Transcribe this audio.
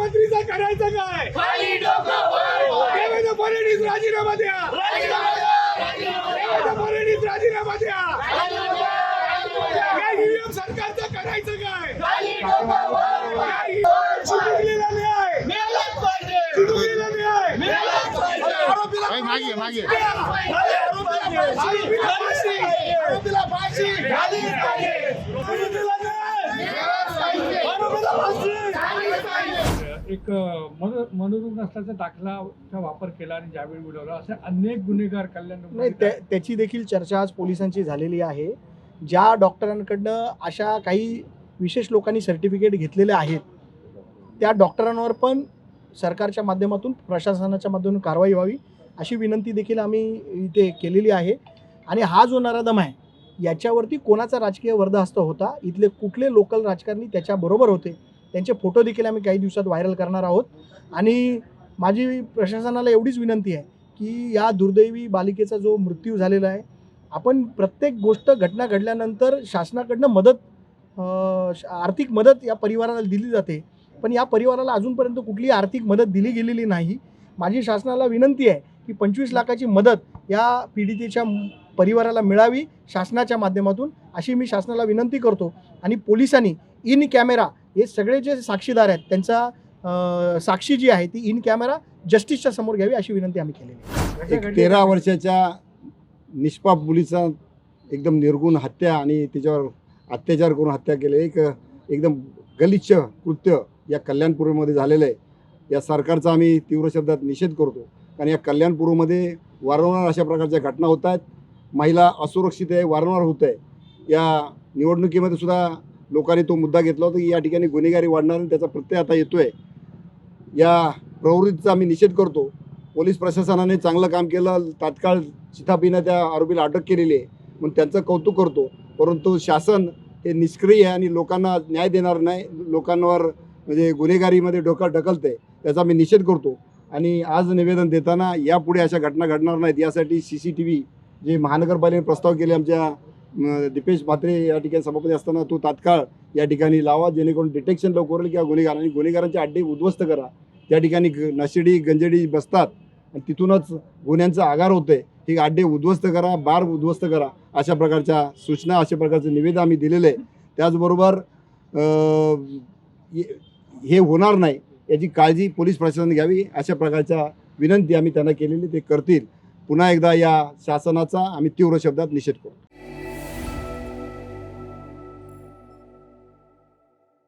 मंत्रीचा करायचं काय? देवेंद्र फडणवीस राजीनामा द्या. देवेंद्र फडणवीस राजीनामा द्या. या ईव्हीएम सरकारचं करायचं काय? चिमुकलीला न्याय. चिमुकलीला न्याय. मागे आरोपीला फाशी. आरोपीला फाशी. आरोपीला फाशी. एक मनोरुग्ण असल्याचा दाखलाचा वापर केला आणि जामीन मिळवला असे अनेक गुन्हेगार कल्याण नाही त्याची देखील चर्चा आज पोलिसांची झालेली आहे. ज्या डॉक्टरांकडनं अशा काही विशेष लोकांनी सर्टिफिकेट घेतलेले आहेत त्या डॉक्टरांवर पण सरकारच्या माध्यमातून प्रशासनाच्या माध्यमातून कारवाई व्हावी अशी विनंती देखील आम्ही इथे केलेली आहे. आणि हा जो नराधम आहे याच्यावरती कोणाचा राजकीय वर्धहस्त होता, इथले कुठले लोकल राजकारणी त्याच्याबरोबर होते, त्यांचे फोटो देखील आम्ही काही दिवसात व्हायरल करणार आहोत. आणि माझी प्रशासनाला एवढीच विनंती आहे की या दुर्दैवी बालिकेचा जो मृत्यू झालेला आहे, आपण प्रत्येक गोष्ट घटना घडल्यानंतर शासनाकडनं मदत आर्थिक मदत या परिवाराला दिली जाते, पण या परिवाराला अजूनपर्यंत कुठली आर्थिक मदत दिली गेलेली नाही. माझी शासनाला विनंती आहे की 25 लाखाची मदत या पीडितेच्या परिवाराला मिळावी शासनाच्या माध्यमातून, अशी मी शासनाला विनंती करतो. आणि पोलिसांनी इन कॅमेरा हे सगळे जे साक्षीदार आहेत त्यांचा साक्षी जी आहे ती इन कॅमेरा जस्टिसच्या समोर घ्यावी अशी विनंती आम्ही केलेली आहे. एक 13 वर्षाच्या निष्पाप मुलीचा एकदम निर्गुण हत्या आणि त्याच्यावर अत्याचार करून हत्या केले, एकदम गलिच्छ कृत्य या कल्याणपूरमध्ये झालेलं आहे. या सरकारचा आम्ही तीव्र शब्दात निषेध करतो. कारण या कल्याणपूरमध्ये वारंवार अशा प्रकारच्या घटना होत आहेत. महिला असुरक्षित आहे, वारंवार होत आहे. या निवडणुकीमध्ये सुद्धा लोकांनी तो मुद्दा घेतला होता की या ठिकाणी गुन्हेगारी वाढणार आणि त्याचा प्रत्यय आता येतो आहे. या प्रवृत्तीचा आम्ही निषेध करतो. पोलीस प्रशासनाने चांगलं काम केलं, तात्काळ चिथापीनं त्या आरोपीला अटक केलेली आहे, म्हणून त्यांचं कौतुक करतो. परंतु शासन हे निष्क्रिय आहे आणि लोकांना न्याय देणार नाही, लोकांवर म्हणजे गुन्हेगारीमध्ये डोकं ढकलते, त्याचा मी निषेध करतो. आणि आज निवेदन देताना यापुढे अशा घटना घडणार नाहीत यासाठी CCTV जे महानगरपालिकेने प्रस्ताव केले, आमच्या दीपेश म्हात्रे या ठिकाणी सभापती असताना तो तात्काळ या ठिकाणी लावा, जेणेकरून डिटेक्शन लवकर होईल किंवा गुन्हेगारांचे अड्डे उद्ध्वस्त करा. त्या ठिकाणी नशेडी गंजेडी बसतात आणि तिथूनच गुन्ह्यांचं आगार होते. हे अड्डे उद्ध्वस्त करा, बार उद्ध्वस्त करा, अशा प्रकारच्या सूचना, अशा प्रकारचं निवेदन आम्ही दिलेलं आहे. त्याचबरोबर हे होणार नाही याची काळजी पोलीस प्रशासनाने घ्यावी अशा प्रकारच्या विनंती आम्ही त्यांना केलेली, ते करतील. पुन्हा एकदा या शासनाचा आम्ही तीव्र शब्दात निषेध करू.